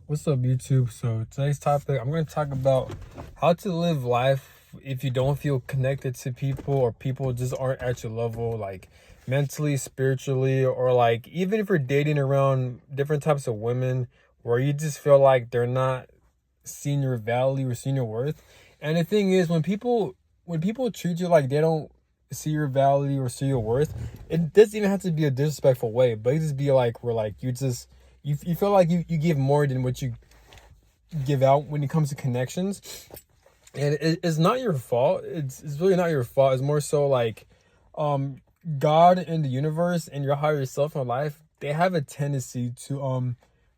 What's up, YouTube? So today's topic, I'm going to talk about how to live life if you don't feel connected to people or people just aren't at your level, like mentally, spiritually, or like even if you're dating around different types of women where you just feel like they're not seeing your value or seeing your worth. And the thing is, when people treat you like they don't see your value or see your worth, it doesn't even have to be a disrespectful way, but it just be like where like you feel like you give more than what you give out when it comes to connections. And it's not your fault. It's really not your fault. It's more so like um God and the universe and your higher self in life, they have a tendency to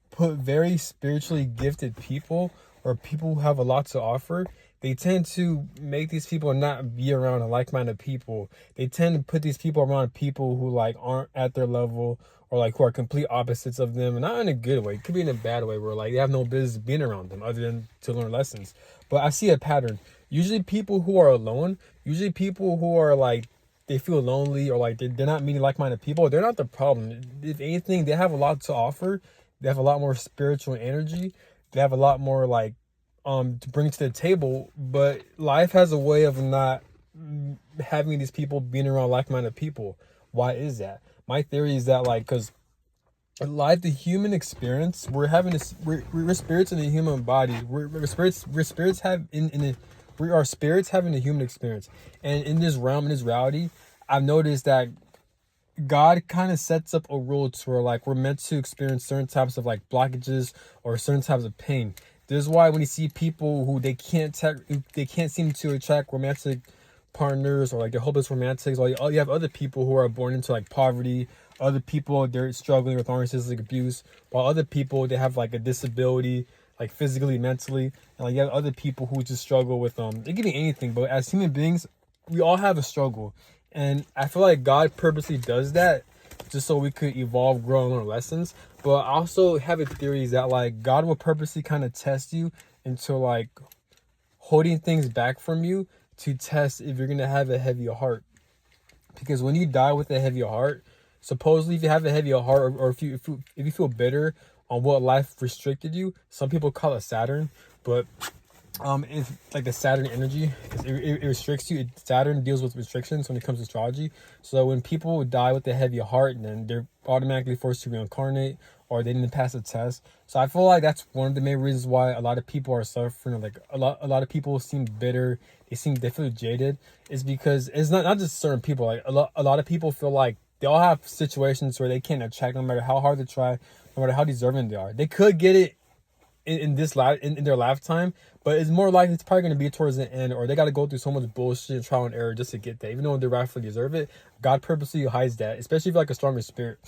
put very spiritually gifted people or people who have a lot to offer. They tend to make these people not be around like-minded people. They tend to put these people around people who like aren't at their level or like who are complete opposites of them, and not in a good way. It could be in a bad way where like they have no business being around them other than to learn lessons. But I see a pattern. Usually people who are alone, usually people who are like they feel lonely or like they're not meeting like-minded people, they're not the problem. If anything, they have a lot to offer. They have a lot more spiritual energy. They have a lot more like to bring to the table. But life has a way of not having these people being around like-minded people. Why is that? My theory is that like because life, the human experience, we're having this, we're spirits in the human body. We're spirits have in the we are spirits having the human experience. And in this realm, in this reality, I've noticed that God kind of sets up a rule to where like we're meant to experience certain types of like blockages or certain types of pain. This is why when you see people who they can't seem to attract romantic partners or like they're hopeless romantics, or you have other people who are born into like poverty, other people they're struggling with narcissistic abuse, while other people they have like a disability, like physically, mentally, and like you have other people who just struggle with it could be anything, but as human beings, we all have a struggle. And I feel like God purposely does that just so we could evolve, grow, and learn lessons. But I also have a theory that like God will purposely kind of test you into like holding things back from you to test if you're gonna have a heavier heart. Because when you die with a heavier heart, supposedly if you have a heavier heart, or if you feel bitter on what life restricted you, some people call it Saturn, but it's like the Saturn energy because it restricts you. Saturn deals with restrictions when it comes to astrology. So when people die with a heavy heart, then they're automatically forced to reincarnate or they didn't pass a test. So I feel like that's one of the main reasons why a lot of people are suffering. Like a lot of people seem bitter. They feel jaded. Is because it's not just certain people. Like a lot of people feel like they all have situations where they can't attract no matter how hard they try, no matter how deserving they are. They could get it in their lifetime, but it's more likely it's probably going to be towards the end, or they got to go through so much bullshit and trial and error just to get that, even though they rightfully deserve it. God purposely hides that, especially if you're like a stronger spirit.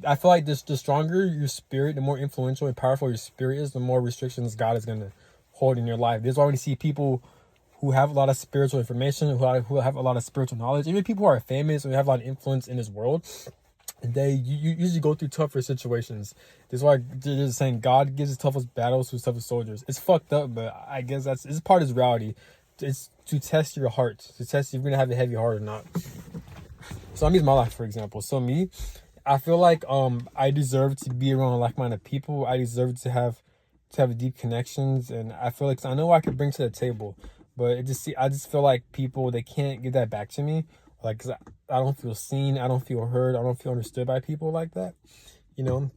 I feel like the stronger your spirit, the more influential and powerful your spirit is, the more restrictions God is going to hold in your life. There's already see people who have a lot of spiritual information, who have a lot of spiritual knowledge, even people who are famous and have a lot of influence in this world, you usually go through tougher situations. That's why they're saying God gives his toughest battles to his toughest soldiers. It's fucked up, but I guess it's part of his reality. It's to test your heart, to test if you're gonna have a heavy heart or not. So I'm using my life for example. So me, I feel like I deserve to be around like-minded people. I deserve to have deep connections, and I feel like I know what I could bring to the table, but I just feel like people they can't give that back to me, like because I don't feel seen, I don't feel heard, I don't feel understood by people like that, you know.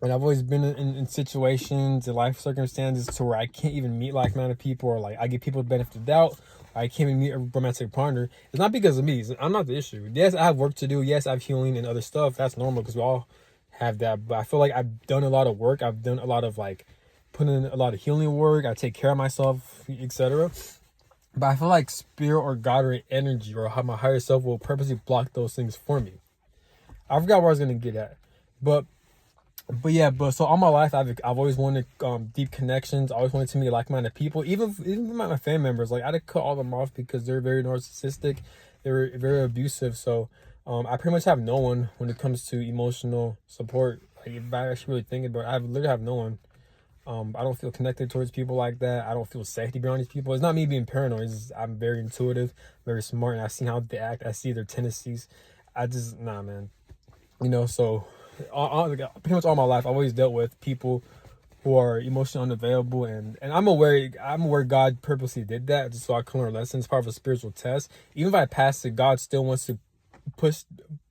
And I've always been in situations and life circumstances to where I can't even meet like-minded people, or like I give people the benefit of the doubt. I can't even meet a romantic partner. It's not because of me. I'm not the issue. Yes, I have work to do. Yes, I have healing and other stuff. That's normal because we all have that. But I feel like I've done a lot of work. I've done a lot of like putting in a lot of healing work. I take care of myself, etc. But I feel like spirit or God or energy or how my higher self will purposely block those things for me. I forgot where I was gonna get at, but yeah, but so all my life I've always wanted deep connections. I always wanted to meet like-minded people, even my family members. Like I had to cut all them off because they're very narcissistic, they're very abusive. So I pretty much have no one when it comes to emotional support. Like if I actually really think about it, I literally have no one. I don't feel connected towards people like that. I don't feel safe to be around these people. It's not me being paranoid. It's just, I'm very intuitive, very smart, and I see how they act. I see their tendencies. I just man. So pretty much all my life I've always dealt with people who are emotionally unavailable, and I'm aware God purposely did that just so I can learn lessons, part of a spiritual test. Even if I pass it, God push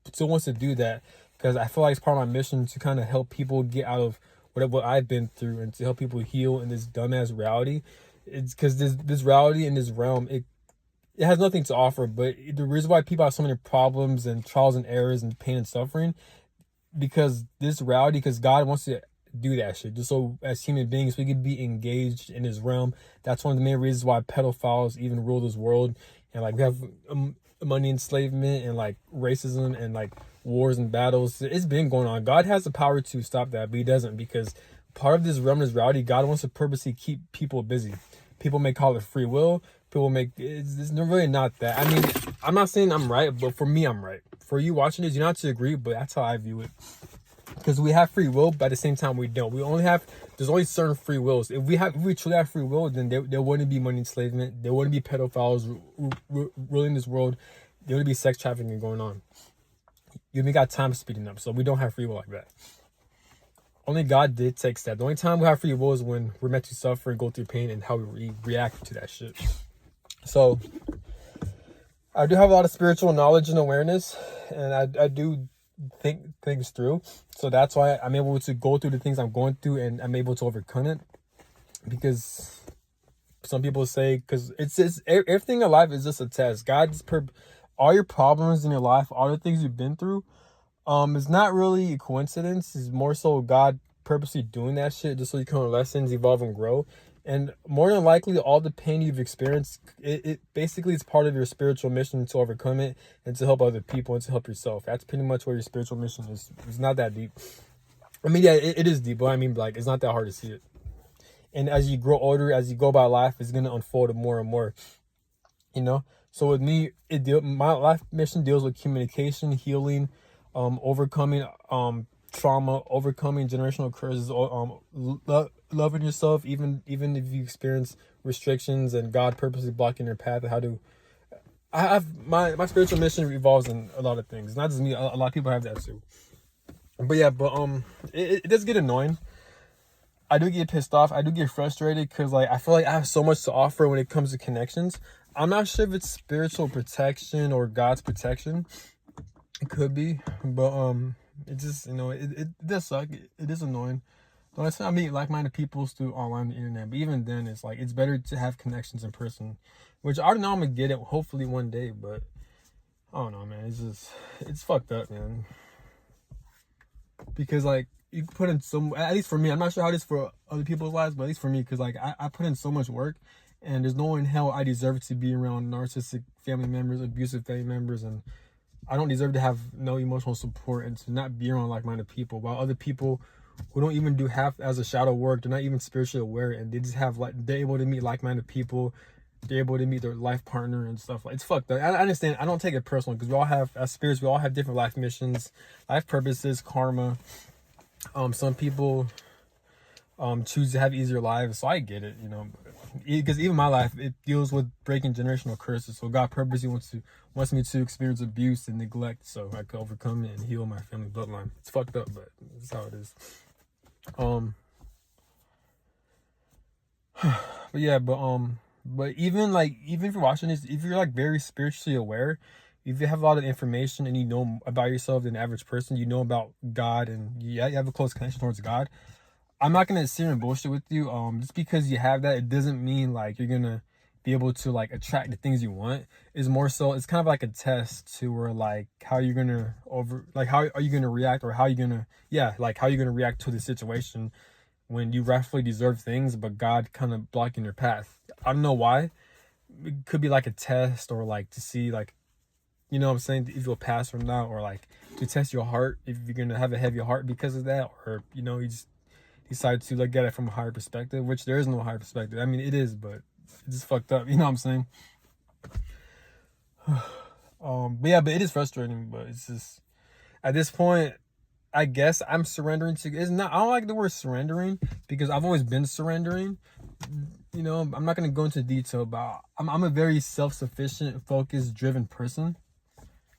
still wants to do that, because I feel like it's part of my mission to kind of help people get out of what I've been through, and to help people heal in this dumbass reality. It's because this reality in this realm, it has nothing to offer. But the reason why people have so many problems and trials and errors and pain and suffering, because this reality, because God wants to do that shit just so as human beings we could be engaged in his realm. That's one of the main reasons why pedophiles even rule this world, and like we have money enslavement and like racism and like wars and battles. It's been going on. God has the power to stop that, but he doesn't, because part of this realm, this reality, God wants to purposely keep people busy. People may call it free will. People make it's really not that. I mean, I'm not saying I'm right, but for me, I'm right. For you watching this, you don't have to agree, but that's how I view it. Because we have free will, but at the same time we don't. There's only certain free wills. If we truly have free will, then there wouldn't be money enslavement. There wouldn't be pedophiles ruling this world. There wouldn't be sex trafficking going on. You even got time speeding up, so we don't have free will like that. Only God did take steps. The only time we have free will is when we're meant to suffer and go through pain, and how we react to that shit. So I do have a lot of spiritual knowledge and awareness, and I do think things through. So that's why I'm able to go through the things I'm going through, and I'm able to overcome it. Because some people say, because it's everything in life is just a test. All your problems in your life, all the things you've been through, it's not really a coincidence. It's more so God purposely doing that shit just so you can learn lessons, evolve, and grow. And more than likely, all the pain you've experienced, it basically is part of your spiritual mission to overcome it and to help other people and to help yourself. That's pretty much what your spiritual mission is. It's not that deep. I mean, yeah, it is deep, but I mean, like, it's not that hard to see it. And as you grow older, as you go about life, it's going to unfold more and more, you know? So with me, my life mission deals with communication, healing, overcoming trauma, overcoming generational curses, loving yourself, even if you experience restrictions and God purposely blocking your path. I have my spiritual mission revolves in a lot of things. Not just me, a lot of people have that too. But yeah, it does get annoying. I do get pissed off. I do get frustrated because like I feel like I have so much to offer when it comes to connections. I'm not sure if it's spiritual protection or God's protection. It could be, but it just, it does suck. It is annoying. Don't I meet like-minded people through online the internet, but even then, it's like it's better to have connections in person, which I don't know I'm gonna get it hopefully one day, but I don't know, man. It's fucked up, man. Because like you put in at least for me, I'm not sure how it is for other people's lives, but at least for me, because like I put in so much work, and there's no one in hell I deserve to be around narcissistic family members, abusive family members, and I don't deserve to have no emotional support and to not be around like-minded people. While other people who don't even do half as a shadow work, they're not even spiritually aware, and they just have they're able to meet like-minded people, they're able to meet their life partner and stuff. It's fucked up. I understand. I don't take it personal, because we all have, as spirits, we all have different life missions, life purposes, karma. Some people choose to have easier lives, so I get it, because even my life, it deals with breaking generational curses. So God purposely wants me to experience abuse and neglect, so I can overcome it and heal my family bloodline. It's fucked up, but that's how it is. But yeah, but even if you're watching this, if you're like very spiritually aware, if you have a lot of information and you know about yourself than the average person, you know about God, and you have a close connection towards God, I'm not gonna sit here and bullshit with you. Just because you have that, it doesn't mean like you're gonna be able to like attract the things you want. It's more so, it's kind of like a test to where like how you're gonna how are you gonna react, or how you gonna react to the situation when you rightfully deserve things, but God kind of blocking your path. I don't know why. It could be like a test, or like to see like, you know what I'm saying, if you'll pass or not, or like to test your heart, if you're gonna have a heavy heart because of that, or you just decide to look at it from a higher perspective, which there is no higher perspective. I mean, it is, but it's just fucked up. You know what I'm saying? But it is frustrating. But it's just, at this point, I guess I'm surrendering to. It's not. I don't like the word surrendering, because I've always been surrendering. I'm not gonna go into detail, but I'm a very self-sufficient, focused, driven person.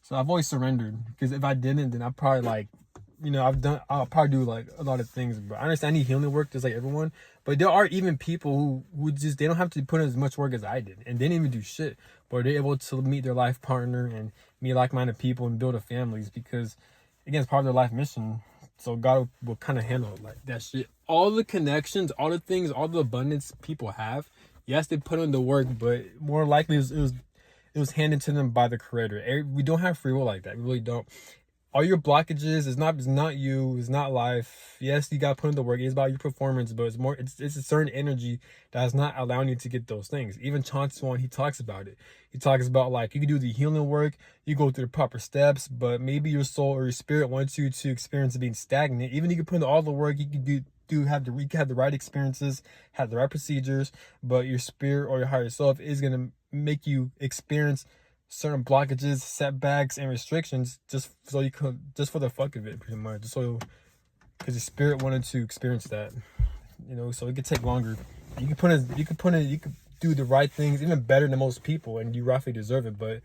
So I've always surrendered, because if I didn't, then I'd probably I'll probably do like a lot of things, but I understand I need healing work just like everyone. But there are even people who just, they don't have to put in as much work as I did, and they didn't even do shit, but they're able to meet their life partner and meet like-minded people and build a families, because again, it's part of their life mission. So God will kind of handle it like that shit. All the connections, all the things, all the abundance people have, yes, they put in the work, but more likely it was handed to them by the Creator. We don't have free will like that. We really don't. All your blockages is not you, it's not life. Yes, you got to put in the work. It's about your performance, but it's a certain energy that's not allowing you to get those things. Even Chance One, he talks about it. He talks about like you can do the healing work, you go through the proper steps, but maybe your soul or your spirit wants you to experience being stagnant. Even you can put in all the work, you can you can have the right experiences, have the right procedures, but your spirit or your higher self is gonna make you experience certain blockages, setbacks, and restrictions just so you could, just for the fuck of it, pretty much. Just so, because your spirit wanted to experience that, so it could take longer. You could do the right things even better than most people, and you rightfully deserve it. But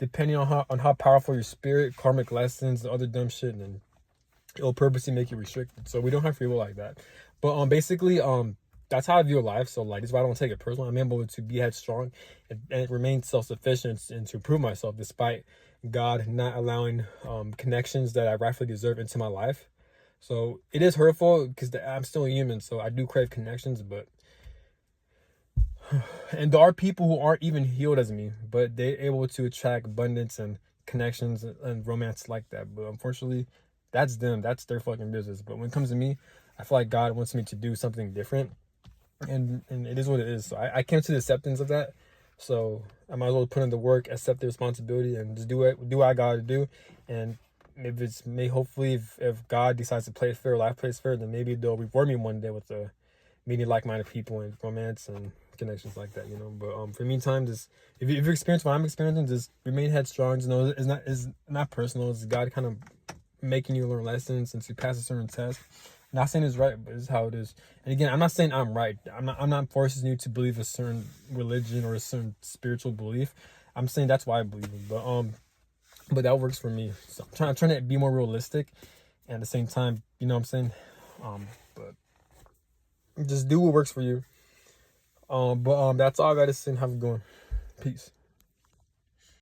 depending on how powerful your spirit, karmic lessons, and other dumb shit, and it'll purposely make you restricted. So we don't have free will like that. But basically, that's how I view life. So like, this is why I don't take it personal. I'm able to be headstrong and remain self-sufficient and to improve myself despite God not allowing connections that I rightfully deserve into my life. So it is hurtful because I'm still a human, so I do crave connections. But and there are people who aren't even healed as me, but they're able to attract abundance and connections and romance like that. But unfortunately, that's them. That's their fucking business. But when it comes to me, I feel like God wants me to do something different, and it is what it is. So I came to the acceptance of that. So I might as well put in the work, accept the responsibility, and just do what I gotta do. And hopefully if God decides to play it fair, life plays fair, then maybe they'll reward me one day with meeting like-minded people and romance and connections like that. But for the meantime, just if you experience what I'm experiencing, just remain headstrong. Just know it's not personal. It's God kind of making you learn lessons and to pass a certain test. Not saying it's right, but it's how it is. And again, I'm not saying I'm right. I'm not forcing you to believe a certain religion or a certain spiritual belief. I'm saying that's why I believe it. But that works for me. So I'm trying to be more realistic, and at the same time, you know what I'm saying. But just do what works for you. But that's all I gotta say. Have a good one. Peace.